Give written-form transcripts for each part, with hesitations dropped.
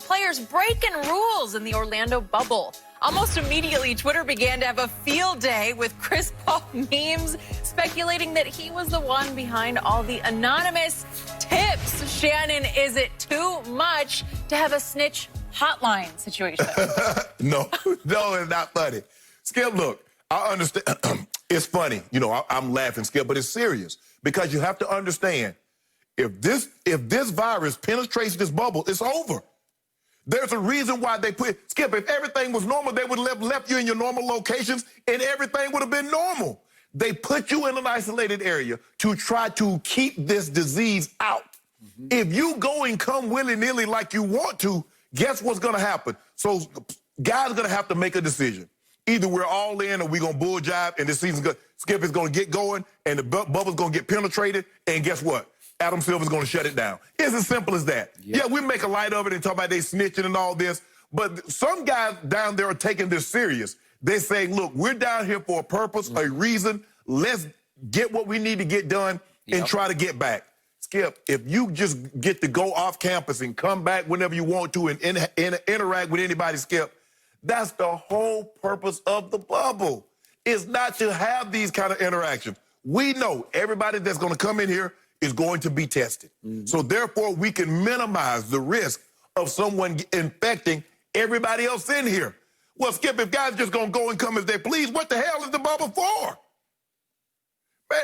players breaking rules in the Orlando bubble. Almost immediately, Twitter began to have a field day with Chris Paul memes speculating that he was the one behind all the anonymous tips. Shannon, is it too much to have a snitch hotline situation? No, it's not funny. Skip, look, I understand. It's funny. You know, I'm laughing, Skip, but it's serious because you have to understand if this virus penetrates this bubble, it's over. There's a reason why they put, Skip, if everything was normal, they would have left you in your normal locations and everything would have been normal. They put you in an isolated area to try to keep this disease out. If you go and come willy-nilly like you want to, guess what's going to happen? So guys are going to have to make a decision. Either we're all in or we're going to bull jive and this season's going, Skip is going to get going and the bubble's going to get penetrated. And guess what? Adam Silver's going to shut it down. It's as simple as that. Yep. Yeah, we make a light of it and talk about they snitching and all this, but some guys down there are taking this serious. They're saying, look, we're down here for a purpose, a reason. Let's get what we need to get done and try to get back. Skip, if you just get to go off campus and come back whenever you want to and interact with anybody, Skip, that's the whole purpose of the bubble. It's not to have these kind of interactions. We know everybody that's going to come in here is going to be tested. So therefore, we can minimize the risk of someone infecting everybody else in here. Well, Skip, if guys just going to go and come as they please, what the hell is the bubble for? Man,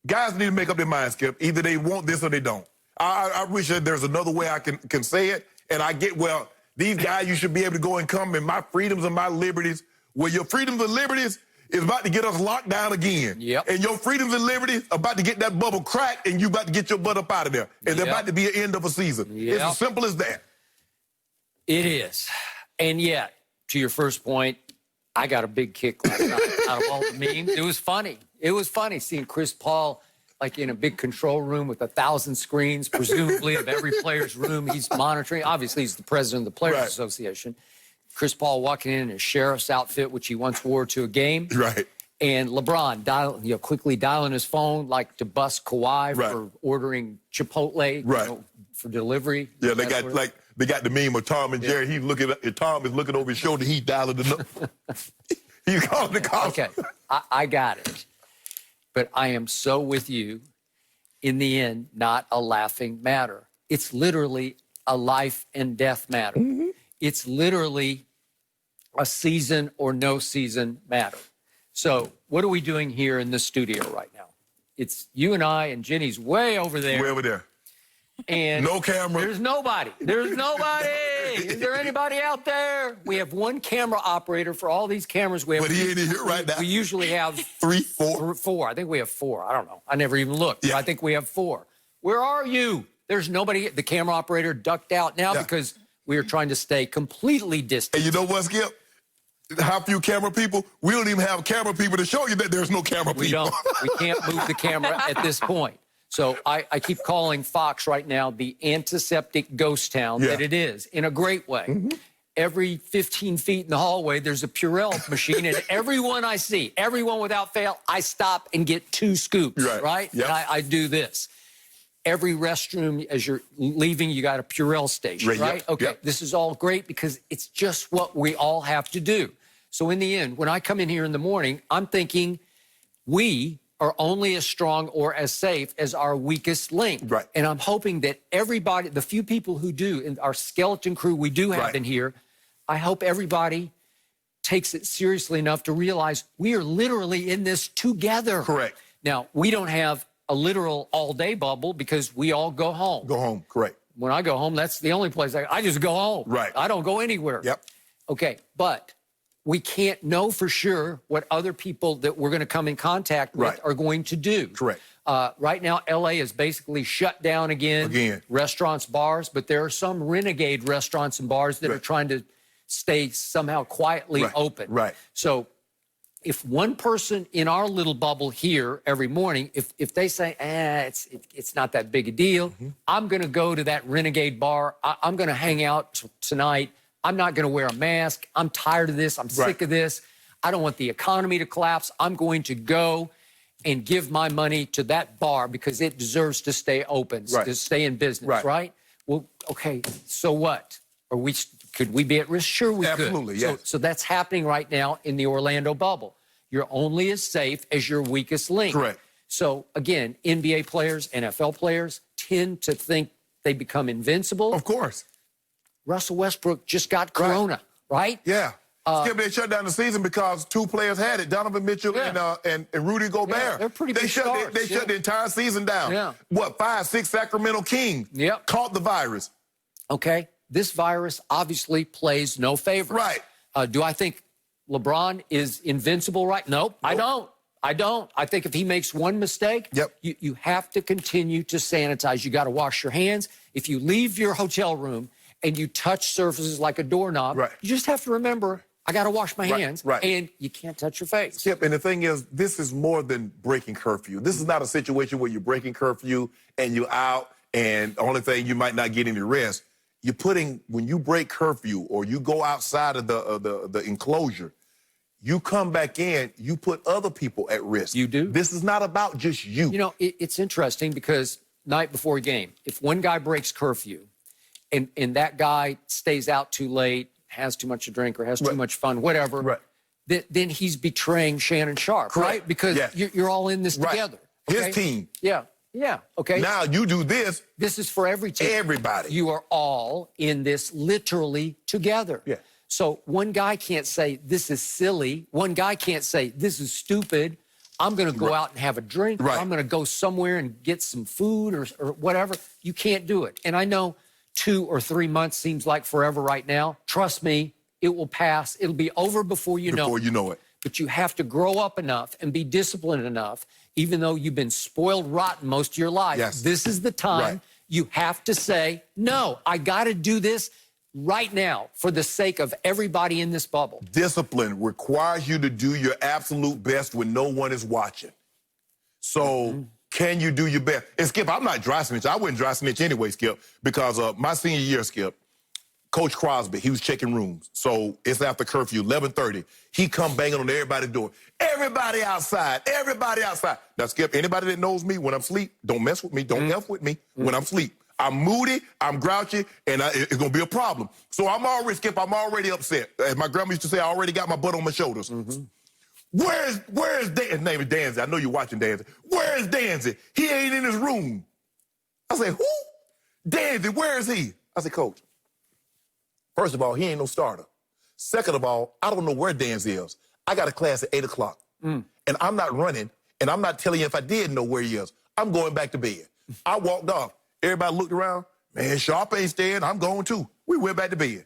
guys need to make up their mind, Skip. Either they want this or they don't. I wish that there's another way I can say it. And I get, well, these guys, you should be able to go and come in my freedoms and my liberties. Well, your freedoms and liberties is about to get us locked down again. And your freedoms and liberties are about to get that bubble cracked and you about to get your butt up out of there. And they're about to be an end of a season. It's as simple as that. It is. And yet, to your first point, I got a big kick last night out of all the memes. It was funny. It was funny seeing Chris Paul like in a big control room with 1,000 screens, presumably of every player's room he's monitoring. Obviously, he's the president of the Players Association. Chris Paul walking in a sheriff's outfit, which he once wore to a game. And LeBron quickly dialing his phone like to bust Kawhi for ordering Chipotle for delivery. Yeah, they got the meme of Tom and Jerry. He's looking at Tom is looking over his shoulder. He's dialing the number. He's calling the cops. Okay, I got it. But I am so with you. In the end, not a laughing matter. It's literally a life and death matter. It's literally a season or no season matter. So what are we doing here in the studio right now? It's you and I, and Jenny's way over there. Way over there. And no camera. There's nobody. There's nobody. Is there anybody out there? We have one camera operator for all these cameras. We have, but he ain't here right now. We usually have 3, 4. 4. I think we have 4. I don't know. I never even looked. But I think we have 4. Where are you? There's nobody. The camera operator ducked out now because we are trying to stay completely distant. And you know what, Skip? How few camera people? We don't even have camera people to show you that there's no camera people. We don't. We can't move the camera at this point. So I keep calling Fox right now the antiseptic ghost town that it is, in a great way. Every 15 feet in the hallway, there's a Purell machine, and everyone I see, everyone without fail, I stop and get 2 scoops, right? And I do this. Every restroom, as you're leaving, you got a Purell station, right? Okay, this is all great because it's just what we all have to do. So in the end, when I come in here in the morning, I'm thinking we are only as strong or as safe as our weakest link. And I'm hoping that everybody, the few people who do, in our skeleton crew we do have in here, I hope everybody takes it seriously enough to realize we are literally in this together. Now, we don't have a literal all-day bubble because we all go home. Go home, When I go home, that's the only place I just go home. I don't go anywhere. Okay, but we can't know for sure what other people that we're going to come in contact with are going to do. Right now, L.A. is basically shut down again. Restaurants, bars, but there are some renegade restaurants and bars that are trying to stay somehow quietly open. So if one person in our little bubble here every morning, if they say, it's not that big a deal, I'm going to go to that renegade bar. I'm going to hang out tonight. I'm not going to wear a mask. I'm tired of this. I'm sick of this. I don't want the economy to collapse. I'm going to go and give my money to that bar because it deserves to stay open, to stay in business, right? Well, okay, so what? Could we be at risk? Sure, we could. Absolutely, yes. So that's happening right now in the Orlando bubble. You're only as safe as your weakest link. Correct. So again, NBA players, NFL players tend to think they become invincible. Of course. Russell Westbrook just got corona, right? Yeah. Skip, they shut down the season because 2 players had it, Donovan Mitchell and Rudy Gobert. Yeah, they're pretty big stars. They shut the entire season down. Yeah. What, 5, 6 Sacramento Kings caught the virus. Okay. This virus obviously plays no favorites. Right. Do I think LeBron is invincible right? Nope. I don't. I think if he makes one mistake, you have to continue to sanitize. You got to wash your hands. If you leave your hotel room and you touch surfaces like a doorknob, you just have to remember, I got to wash my hands, and you can't touch your face. Skip, and the thing is, this is more than breaking curfew. This is not a situation where you're breaking curfew and you're out, and the only thing, you might not get any rest. You're putting, when you break curfew or you go outside of the enclosure, you come back in, you put other people at risk. You do. This is not about just you. You know, it's interesting because night before a game, if one guy breaks curfew and that guy stays out too late, has too much to drink or has too much fun, whatever, then he's betraying Shannon Sharp, right? Because you're all in this together. Okay? His team. Yeah, okay. Now you do this. This is for every team. Everybody. You are all in this literally together. Yeah. So one guy can't say, this is silly. One guy can't say, this is stupid. I'm going to go out and have a drink. Or I'm going to go somewhere and get some food or whatever. You can't do it. And I know 2 or 3 months seems like forever right now. Trust me, it will pass. It'll be over before you know it. Before you know it. But you have to grow up enough and be disciplined enough, even though you've been spoiled rotten most of your life. Yes. This is the time you have to say, no, I got to do this right now for the sake of everybody in this bubble. Discipline requires you to do your absolute best when no one is watching. So can you do your best? And Skip, I'm not dry snitch. I wouldn't dry snitch anyway, Skip, because my senior year, Skip, Coach Crosby, he was checking rooms. So it's after curfew, 11:30. He come banging on everybody's door. Everybody outside, everybody outside. Now, Skip, anybody that knows me when I'm asleep, don't mess with me, don't F with me when I'm asleep. I'm moody, I'm grouchy, and it's going to be a problem. So I'm already, Skip, I'm already upset. As my grandma used to say, I already got my butt on my shoulders. Where's Dan? His name is Danzy. I know you're watching Danzy. Where is Danzy? He ain't in his room. I say, who? Danzy, where is he? I said, Coach, first of all, he ain't no starter. Second of all, I don't know where Danzy is. I got a class at 8 o'clock, and I'm not running, and I'm not telling you if I did know where he is. I'm going back to bed. I walked off. Everybody looked around. Man, Sharp ain't staying. I'm going too. We went back to bed.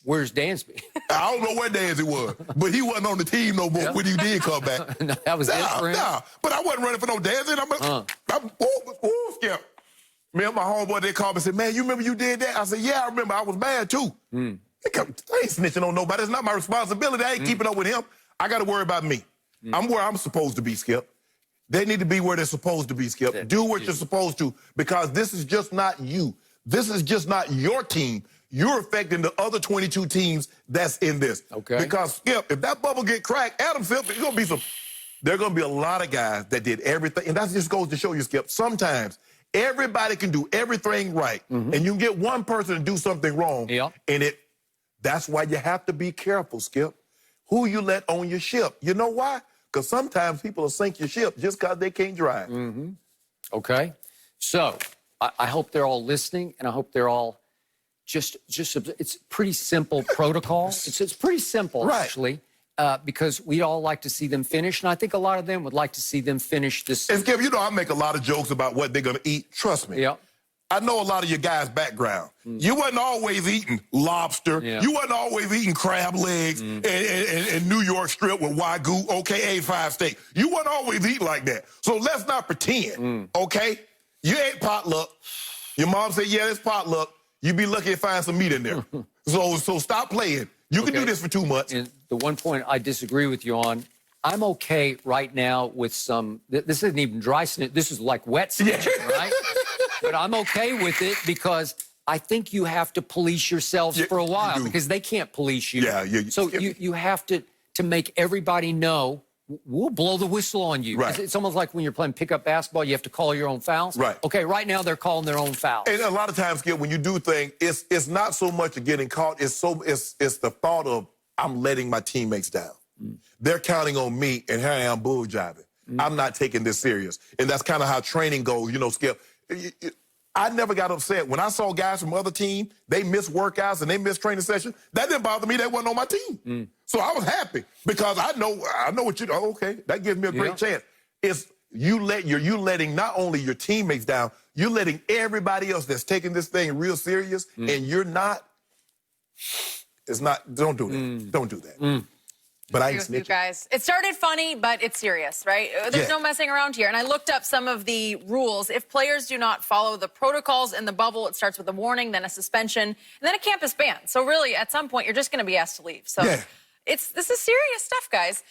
Where's Dansby? I don't know where Danzy was, but he wasn't on the team no more when he did come back. No, that was it for him? Nah, but I wasn't running for no Danzy. I'm Skip. Me and my homeboy, they called me and said, man, you remember you did that? I said, yeah, I remember. I was mad too. I ain't snitching on nobody. It's not my responsibility. I ain't keeping up with him. I got to worry about me. I'm where I'm supposed to be, Skip. They need to be where they're supposed to be, Skip. Do what you're supposed to, because this is just not you. This is just not your team. You're affecting the other 22 teams that's in this. Okay. Because, Skip, if that bubble get cracked, Adam Silver, there are going to be a lot of guys that did everything. And that just goes to show you, Skip, sometimes everybody can do everything right. And you can get one person to do something wrong. And that's why you have to be careful, Skip. Who you let on your ship. You know why? Because sometimes people will sink your ship just because they can't drive. Okay. So I hope they're all listening, and I hope they're all just it's pretty simple protocol. It's pretty simple, actually, because we all like to see them finish, and I think a lot of them would like to see them finish this. And Skip, you know, I make a lot of jokes about what they're going to eat. Trust me. I know a lot of your guys' background. You wasn't always eating lobster. You wasn't always eating crab legs and New York strip with Wagyu, okay, A5 steak. You wasn't always eating like that. So let's not pretend, okay? You ate potluck. Your mom said, yeah, it's potluck. You be lucky to find some meat in there. So stop playing. You can do this for 2 months. And the one point I disagree with you on, I'm okay right now with some, this isn't even dry snitch, this is like wet snitching, right? But I'm okay with it because I think you have to police yourselves for a while because they can't police you. So you have to make everybody know we'll blow the whistle on you. Right. It's almost like when you're playing pickup basketball, you have to call your own fouls. Right. Okay, right now they're calling their own fouls. And a lot of times, Skip, when you do things, it's not so much of getting caught. It's the thought of I'm letting my teammates down. They're counting on me, and here I am bull jiving. I'm not taking this serious. And that's kind of how training goes, Skip. I never got upset. When I saw guys from other teams, they missed workouts and they missed training sessions, that didn't bother me. They wasn't on my team. So I was happy because I know what you do. Oh, okay, that gives me a great chance. It's you letting not only your teammates down, you're letting everybody else that's taking this thing real serious, and you're not. It's not. Don't do that. Don't do that. But I ain't snitching. You guys. It started funny, but it's serious, right? There's no messing around here. And I looked up some of the rules. If players do not follow the protocols in the bubble, it starts with a warning, then a suspension, and then a campus ban. So really, at some point, you're just going to be asked to leave. So this is serious stuff, guys.